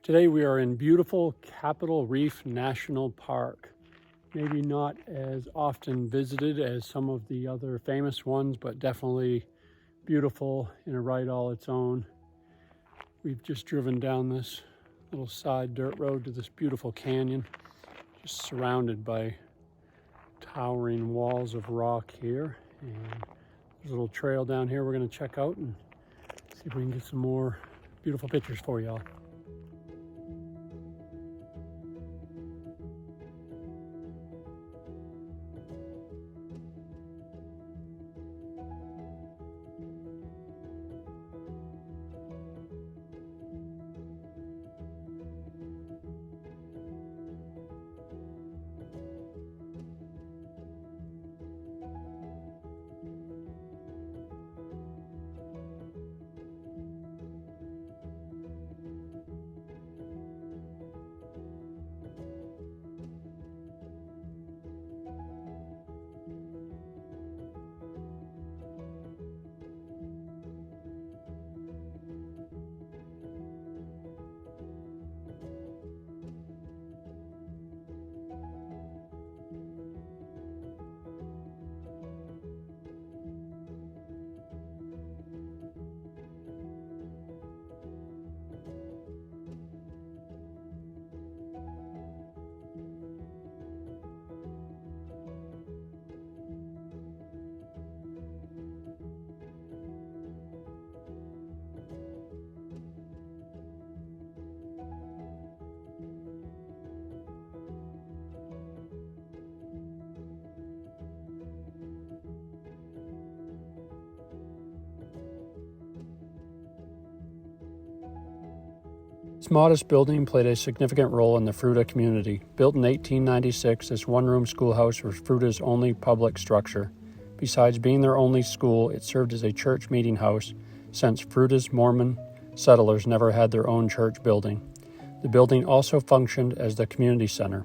Today we are in beautiful Capitol Reef National Park. Maybe not as often visited as some of the other famous ones, but definitely beautiful in a right all its own. We've just driven down this little side dirt road to this beautiful canyon, just surrounded by towering walls of rock here. And there's a little trail down here we're going to check out and see if we can get some more beautiful pictures for y'all. This modest building played a significant role in the Fruita community. Built in 1896, this one-room schoolhouse was Fruita's only public structure. Besides being their only school, it served as a church meeting house, since Fruita's Mormon settlers never had their own church building. The building also functioned as the community center.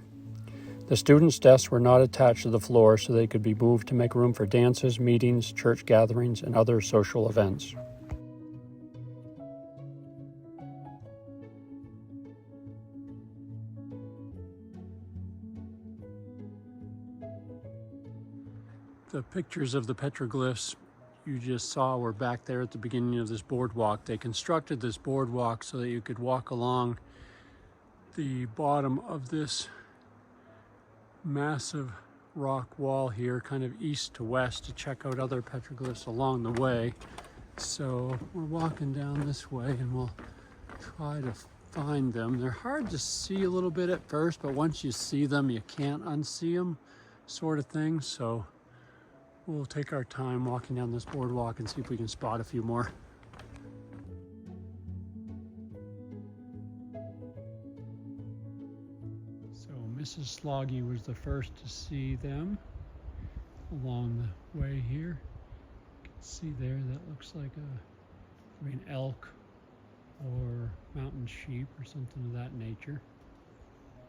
The students' desks were not attached to the floor, so they could be moved to make room for dances, meetings, church gatherings, and other social events. The pictures of the petroglyphs you just saw were back there at the beginning of this boardwalk. They constructed this boardwalk so that you could walk along the bottom of this massive rock wall here, kind of east to west, to check out other petroglyphs along the way. So we're walking down this way and we'll try to find them. They're hard to see a little bit at first, but once you see them, you can't unsee them, sort of thing. So we'll take our time walking down this boardwalk and see if we can spot a few more. So Mrs. Sloggy was the first to see them along the way here. You can see there, that looks like an elk or mountain sheep or something of that nature.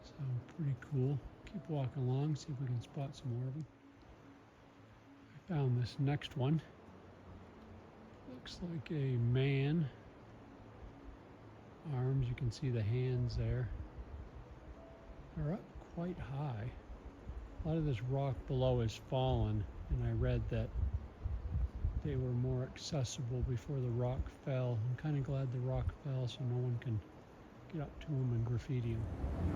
So pretty cool. Keep walking along, see if we can spot some more of them. Found this next one. Looks like a man. Arms, you can see the hands there. They're up quite high. A lot of this rock below is fallen, and I read that they were more accessible before the rock fell. I'm kind of glad the rock fell so no one can get up to them and graffiti them.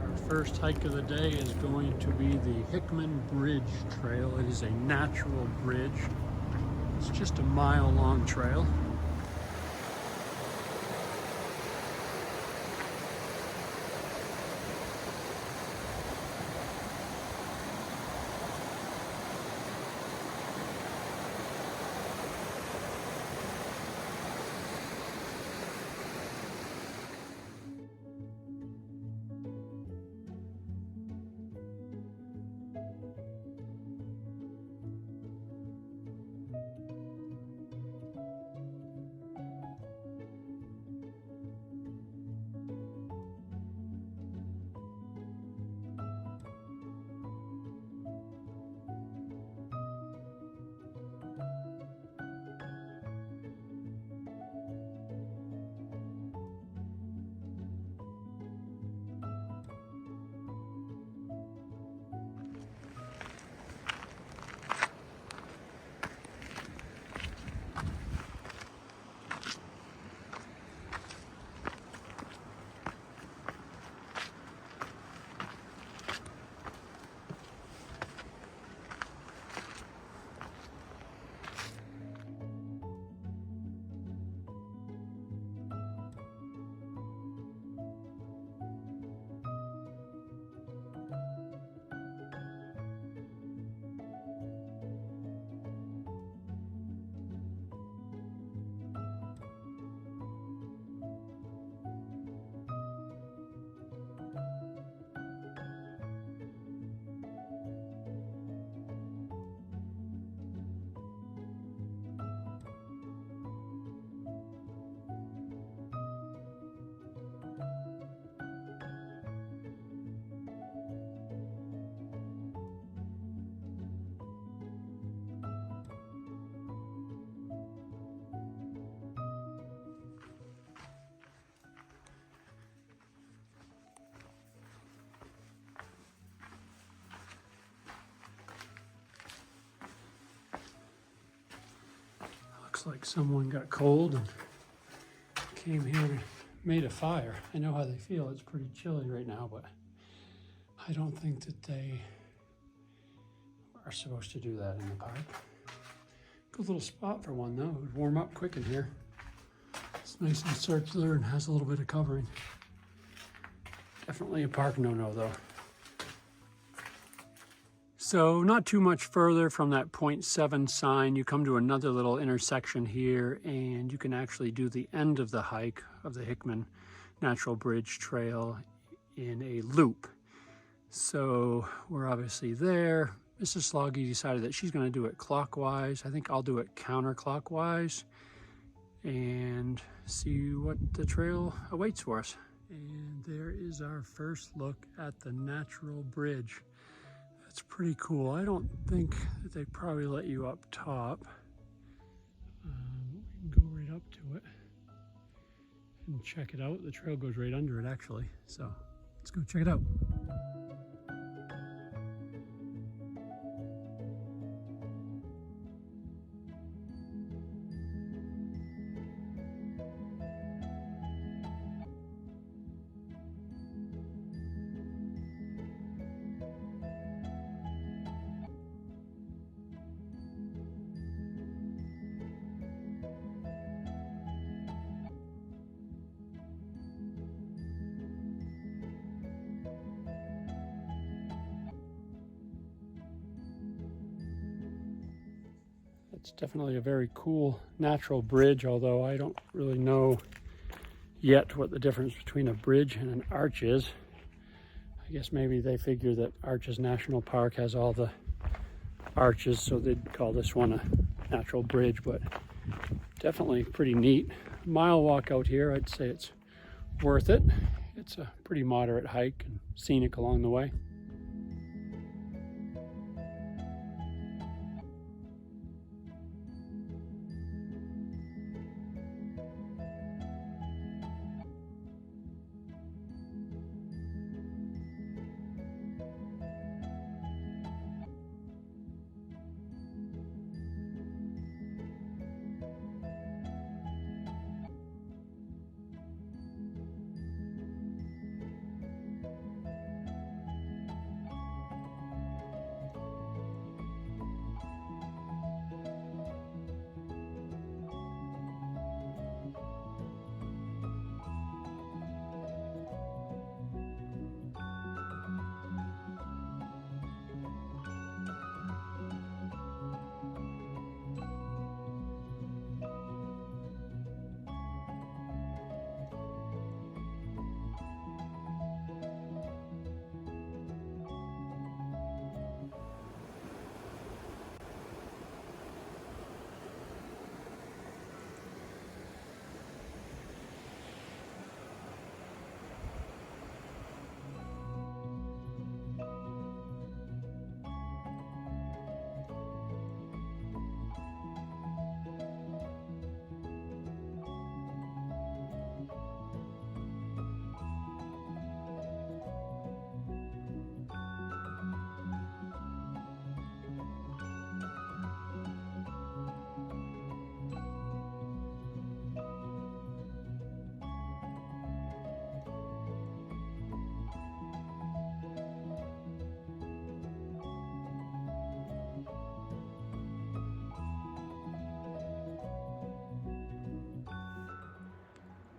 Our first hike of the day is going to be the Hickman Bridge Trail. It is a natural bridge. It's just a mile-long trail. Looks like someone got cold and came here and made a fire. I know how they feel. It's pretty chilly right now, but I don't think that they are supposed to do that in the park. Good little spot for one though. It would warm up quick in here. It's nice and circular and has a little bit of covering. Definitely a park no-no though. So not too much further from that 0.7 sign, you come to another little intersection here, and you can actually do the end of the hike of the Hickman Natural Bridge Trail in a loop. So we're obviously there. Mrs. Sloggy decided that she's going to do it clockwise. I think I'll do it counterclockwise and see what the trail awaits for us. And there is our first look at the natural bridge. That's pretty cool. I don't think that they probably let you up top. We can go right up to it and check it out. The trail goes right under it actually. So let's go check it out. It's definitely a very cool natural bridge, although I don't really know yet what the difference between a bridge and an arch is. I guess maybe they figure that Arches National Park has all the arches, so they'd call this one a natural bridge, but definitely pretty neat. Mile walk out here, I'd say it's worth it. It's a pretty moderate hike and scenic along the way.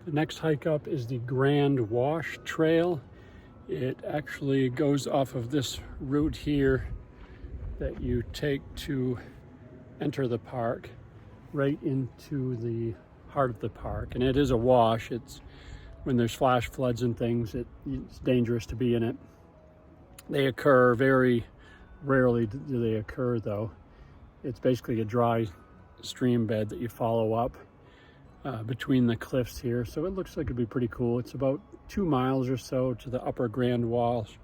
The next hike up is the Grand Wash Trail. It actually goes off of this route here that you take to enter the park right into the heart of the park. And it is a wash. It's when there's flash floods and things, it's dangerous to be in it. They occur very rarely. Do they occur though? It's basically a dry stream bed that you follow up between the cliffs here, so it looks like it'd be pretty cool. It's about 2 miles or so to the upper Grand Wash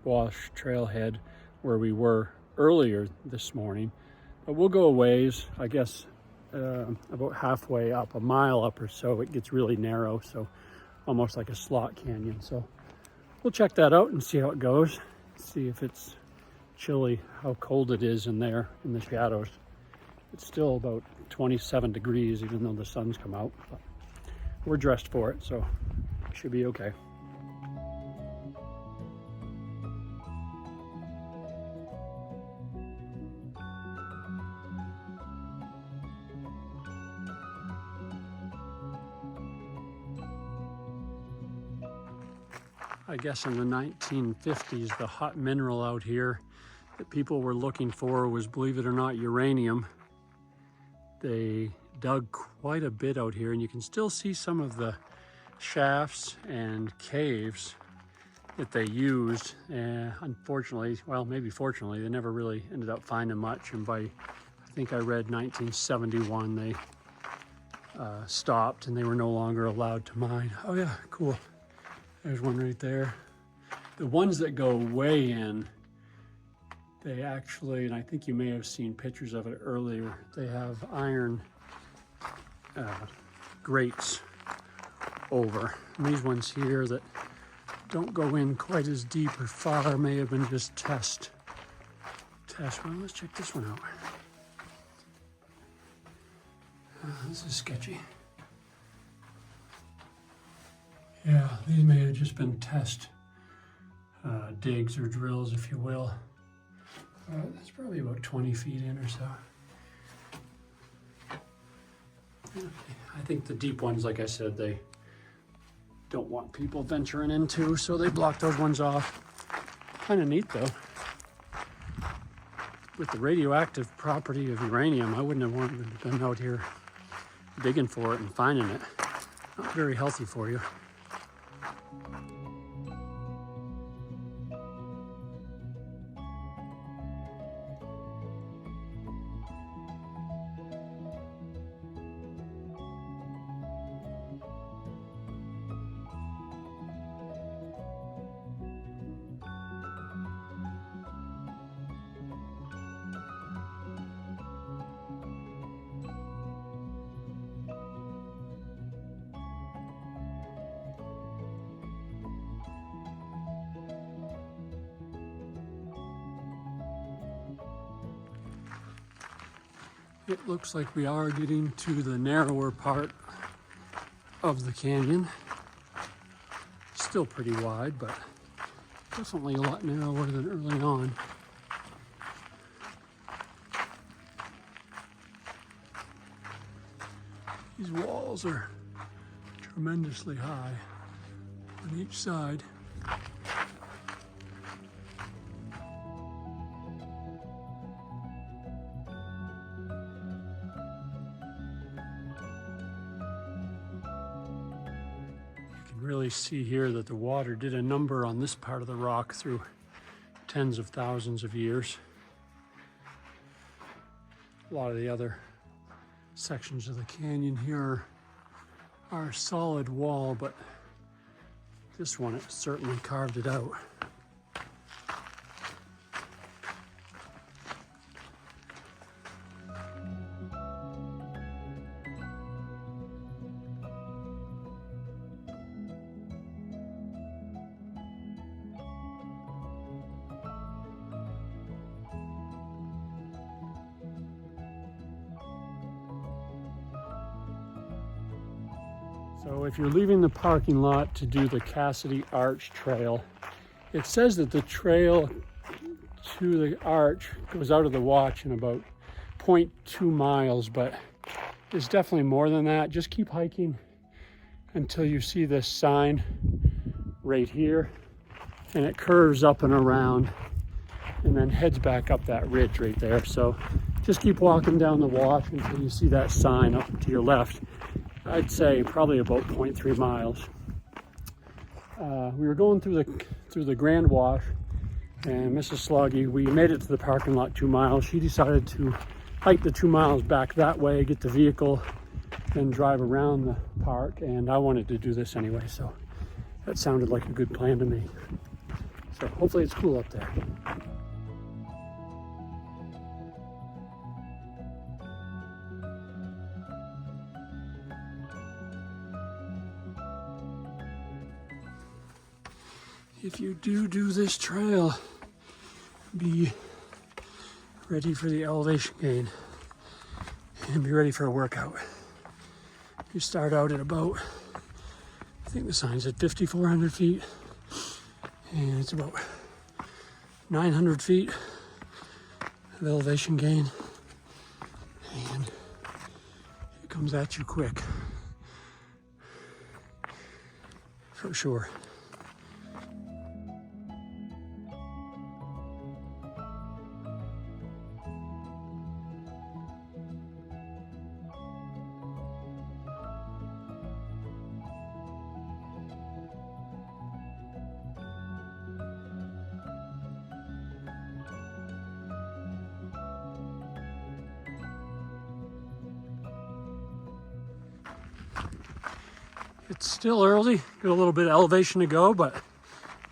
trailhead where we were earlier this morning, but we'll go a ways. I guess about halfway up, a mile up or so, it gets really narrow, so almost like a slot canyon. So we'll check that out and see how it goes, see if it's chilly, how cold it is in there in the shadows. It's still about 27 degrees even though the sun's come out. But we're dressed for it, so it should be okay. I guess in the 1950s, the hot mineral out here that people were looking for was, believe it or not, uranium. They dug quite a bit out here, and you can still see some of the shafts and caves that they used. Unfortunately, well, maybe fortunately, they never really ended up finding much. And by, I think I read 1971, they stopped and they were no longer allowed to mine. Oh yeah, cool. There's one right there. The ones that go way in, they actually, and I think you may have seen pictures of it earlier, they have iron grates over. And these ones here that don't go in quite as deep or far may have been just test. Well, let's check this one out. This is sketchy. Yeah, these may have just been test digs or drills, if you will. That's probably about 20 feet in or so. I think the deep ones, like I said, they don't want people venturing into, so they block those ones off. Kind of neat though. With the radioactive property of uranium, I wouldn't have wanted to have been out here digging for it and finding it. Not very healthy for you. It looks like we are getting to the narrower part of the canyon. Still pretty wide, but definitely a lot narrower than early on. These walls are tremendously high on each side. Really see here that the water did a number on this part of the rock through tens of thousands of years. A lot of the other sections of the canyon here are solid wall, but this one, it certainly carved it out. So if you're leaving the parking lot to do the Cassidy Arch Trail, it says that the trail to the arch goes out of the watch in about 0.2 miles, but it's definitely more than that. Just keep hiking until you see this sign right here, and it curves up and around and then heads back up that ridge right there. So just keep walking down the watch until you see that sign up to your left. I'd say probably about 0.3 miles. We were going through the Grand Wash, and Mrs. Sloggy, we made it to the parking lot 2 miles. She decided to hike the 2 miles back that way, get the vehicle, then drive around the park, and I wanted to do this anyway, so that sounded like a good plan to me. So hopefully it's cool up there. If you do this trail, be ready for the elevation gain. and be ready for a workout. You start out at about, I think the sign said 5,400 feet, and it's about 900 feet of elevation gain, and it comes at you quick, for sure. It's still early, got a little bit of elevation to go, but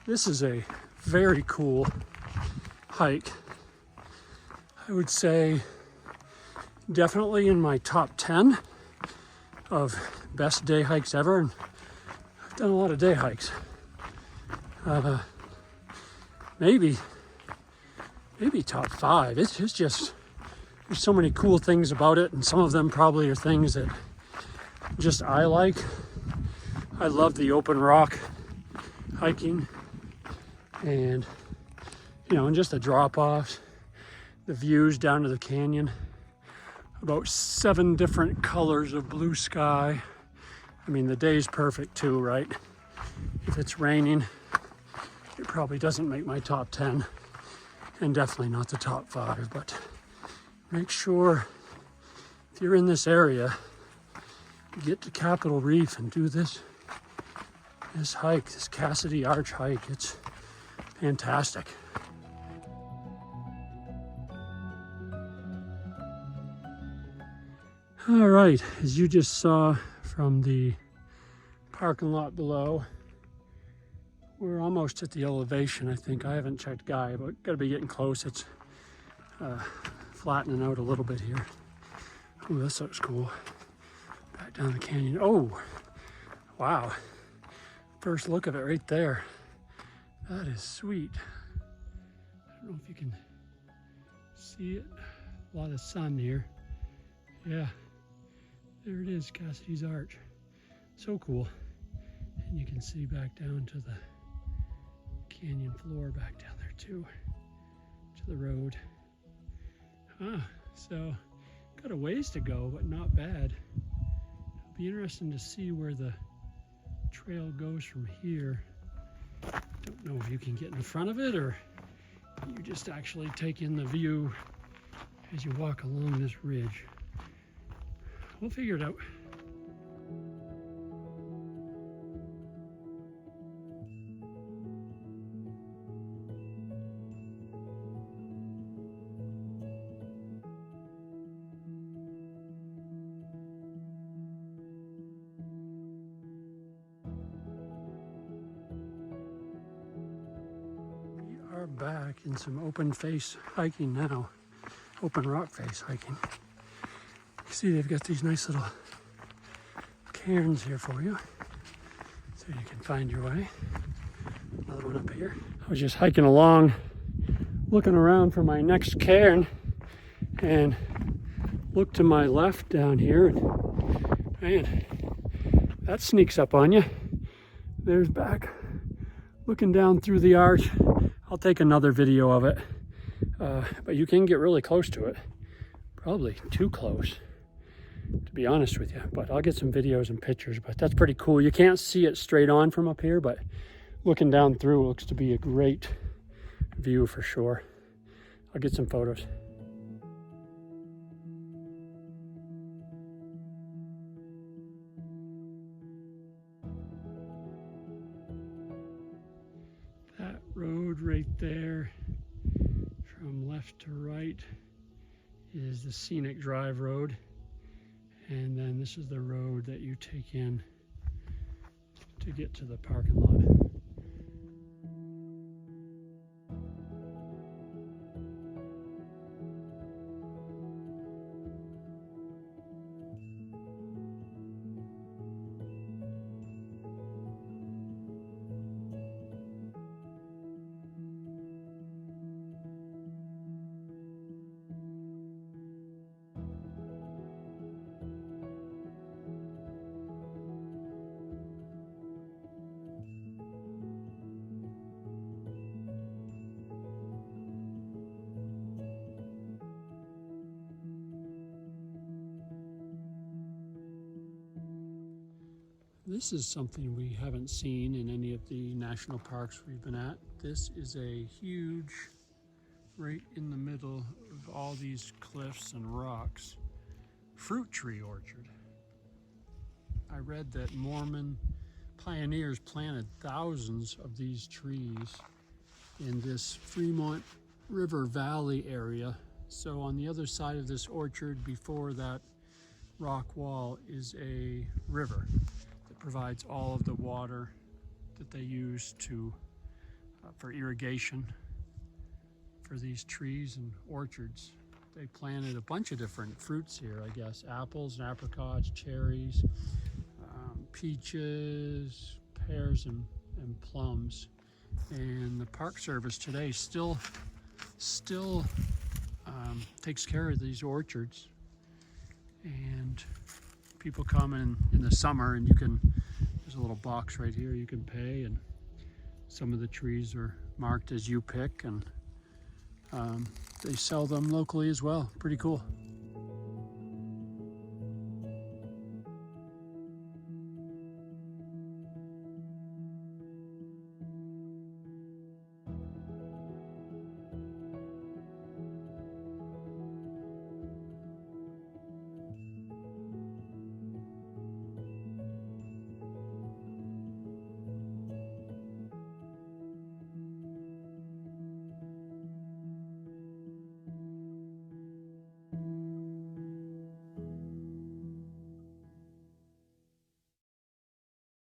this is a very cool hike. I would say definitely in my top 10 of best day hikes ever, and I've done a lot of day hikes. Maybe top 5. It's just, there's so many cool things about it, and some of them probably are things that just I like. I love the open rock hiking, and and just the drop-offs, the views down to the canyon, about 7 different colors of blue sky. I mean, the day's perfect too, right? If it's raining, it probably doesn't make my top 10, and definitely not the top 5, but make sure if you're in this area, get to Capitol Reef and do this hike, this Cassidy Arch hike. It's fantastic. All right, as you just saw from the parking lot below, we're almost at the elevation, I think. I haven't checked Guy, but gotta be getting close. It's flattening out a little bit here. Oh, this looks cool. Back down the canyon. Oh, wow. First look of it right there. That is sweet. I don't know if you can see it. A lot of sun here. Yeah, there it is, Cassidy's Arch. So cool. And you can see back down to the canyon floor back down there too, to the road. So got a ways to go, but not bad. It'll be interesting to see where the trail goes from here. Don't know if you can get in front of it, or you just actually take in the view as you walk along this ridge. We'll figure it out. Back in some open face hiking now, open rock face hiking. You see they've got these nice little cairns here for you, so you can find your way. Another one up here. I was just hiking along, looking around for my next cairn, and looked to my left down here, and man, that sneaks up on you. There's back, looking down through the arch. I'll take another video of it, but you can get really close to it. Probably too close, to be honest with you, but I'll get some videos and pictures. But that's pretty cool. You can't see it straight on from up here, but looking down through looks to be a great view for sure. I'll get some photos. That road right there from left to right is the Scenic Drive Road, and then this is the road that you take in to get to the parking lot. This is something we haven't seen in any of the national parks we've been at. This is a huge, right in the middle of all these cliffs and rocks, fruit tree orchard. I read that Mormon pioneers planted thousands of these trees in this Fremont River Valley area. So on the other side of this orchard, before that rock wall, is a river that provides all of the water that they use to for irrigation for these trees and orchards. They planted a bunch of different fruits here, I guess. Apples and apricots, cherries, peaches, pears, and plums. And the Park Service today still takes care of these orchards. And people come in the summer, and there's a little box right here you can pay, and some of the trees are marked as you pick, and they sell them locally as well. Pretty cool.